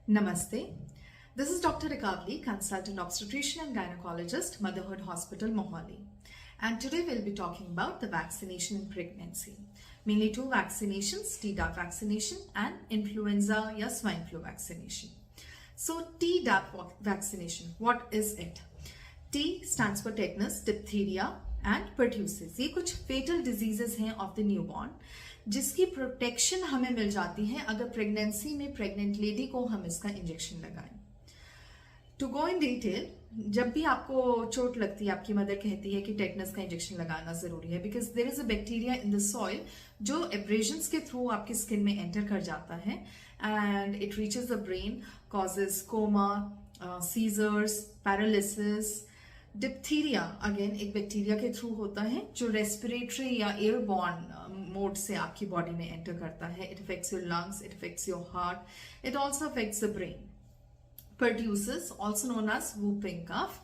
Namaste. This is Dr. Rakavli, consultant obstetrician and gynecologist, Motherhood Hospital, Mohali. And today we'll be talking about the vaccination in pregnancy. Mainly two vaccinations, Tdap vaccination and influenza या swine flu vaccination. So Tdap vaccination, what is it? T stands for tetanus, diphtheria and pertussis. ये कुछ fatal diseases हैं of the newborn, जिसकी protection हमें मिल जाती है अगर pregnancy में प्रेग्नेंट लेडी को हम इसका इंजेक्शन लगाएं. टू गो इन डिटेल, जब भी आपको चोट लगती है, आपकी मदर कहती है कि टेटनस का इंजेक्शन लगाना जरूरी है because there is a bacteria in the soil जो एब्रेजन्स के थ्रू आपकी स्किन में एंटर कर जाता है and it reaches the brain, causes coma, seizures, paralysis. Diphtheria again एक बैक्टीरिया के थ्रू होता है जो रेस्पिरेटरी या एयरबॉर्न मोड से आपकी बॉडी में एंटर करता है. It affects your lungs, it affects your heart, it also affects the brain. Pertussis, also known as whooping cough,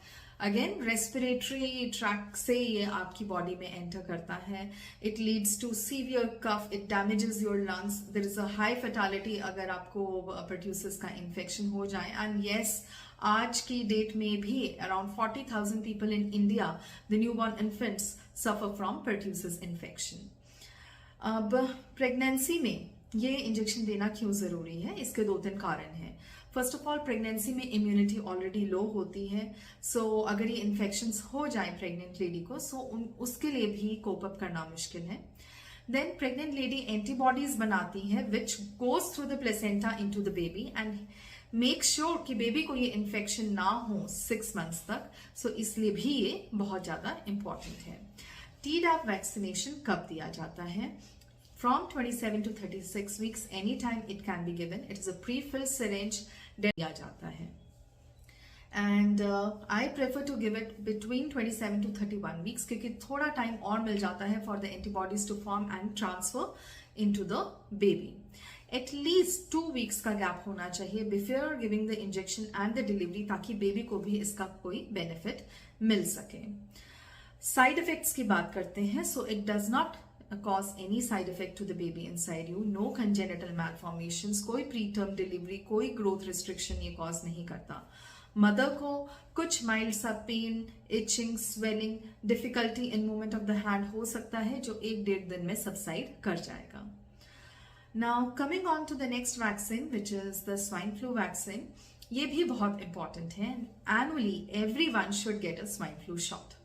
again respiratory track से ये आपकी बॉडी में एंटर करता है. It leads to severe cough, it damages your lungs. There is a high fatality अगर आपको pertussis का infection हो जाए. एंड यस, आज की डेट में भी around 40,000 people in India, the newborn infants suffer from pertussis infection. अब प्रेगनेंसी में ये इंजेक्शन देना क्यों जरूरी है? इसके 2-3 कारण हैं. फर्स्ट ऑफ ऑल, प्रेगनेंसी में इम्यूनिटी ऑलरेडी लो होती है, सो अगर ये इन्फेक्शंस हो जाए प्रेग्नेंट लेडी को, सो उसके लिए भी कोप अप करना मुश्किल है. देन प्रेग्नेंट लेडी एंटीबॉडीज बनाती है which goes through the placenta into the baby and make sure कि बेबी को ये इन्फेक्शन ना हो 6 मंथ्स तक. सो इसलिए भी ये बहुत ज्यादा इंपॉर्टेंट है. Tdap वैक्सीनेशन कब दिया जाता है? From 27 to 36 weeks, anytime it can be given. It is a pre-filled syringe दिया जाता है. And I prefer to give it between 27 to 31 weeks क्योंकि थोड़ा टाइम और मिल जाता है for the antibodies to form and transfer into the baby. At least 2 weeks का gap होना चाहिए before giving the injection and the delivery ताकि baby को भी इसका कोई बेनिफिट मिल सके. साइड इफेक्ट्स की बात करते हैं. So it does not cause any side effect to the baby inside you. No congenital malformations, कोई preterm delivery, कोई growth restriction ये cause नहीं करता. मदर को कुछ माइल्ड सा pain, itching, swelling, difficulty in movement of the hand हो सकता है जो 1-1.5 दिन में सबसाइड कर जाएगा. Now coming on to the next vaccine which is the swine flu vaccine. ये भी बहुत इंपॉर्टेंट है. Annually everyone should get a swine flu shot.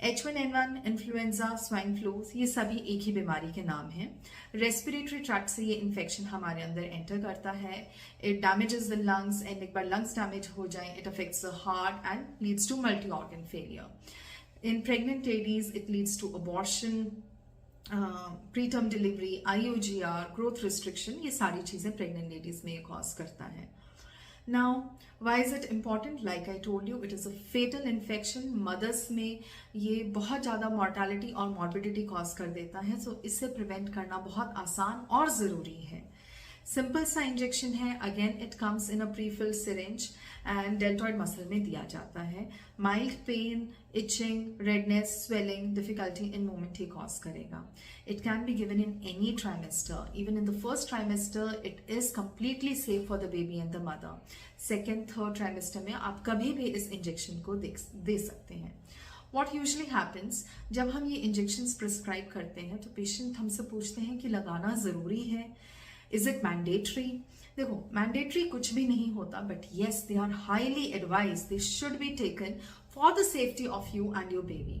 H1N1, influenza, swine flu, ये सभी एक ही बीमारी के नाम हैं. रेस्पिरेटरी ट्रैक्ट से ये इन्फेक्शन हमारे अंदर एंटर करता है. It damages the lungs and एक बार लंग्स डैमेज हो जाए it affects the heart and leads to multi organ failure. In pregnant ladies it leads to abortion, preterm delivery, IUGR, growth restriction, ये सारी चीजें प्रेग्नेंट लेडीज में cause करता है. Now, why is it important? Like I told you, it is a fatal infection. Mothers में ये बहुत ज़्यादा mortality और morbidity cause कर देता है, so इससे prevent करना बहुत आसान और ज़रूरी है. सिंपल सा इंजेक्शन है. Again it comes in a prefilled syringe and deltoid muscle में दिया जाता है. Mild pain, itching, redness, swelling, difficulty in movement ही कॉज करेगा. It can be given in any trimester. Even in the first trimester it is completely safe for the baby and the mother. Second, third trimester में आप कभी भी इस injection को दे सकते हैं. What usually happens, जब हम ये इंजेक्शन प्रिस्क्राइब करते हैं तो पेशेंट हमसे पूछते हैं कि लगाना जरूरी है. Is it mandatory? देखो, mandatory कुछ भी नहीं होता, but yes, they are highly advised. They should be taken for the safety of you and your baby.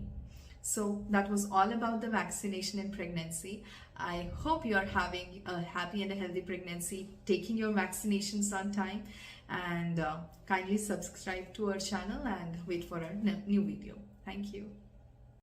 So that was all about the vaccination in pregnancy. I hope you are having a happy and a healthy pregnancy, taking your vaccinations on time, and kindly subscribe to our channel and wait for our new video. Thank you.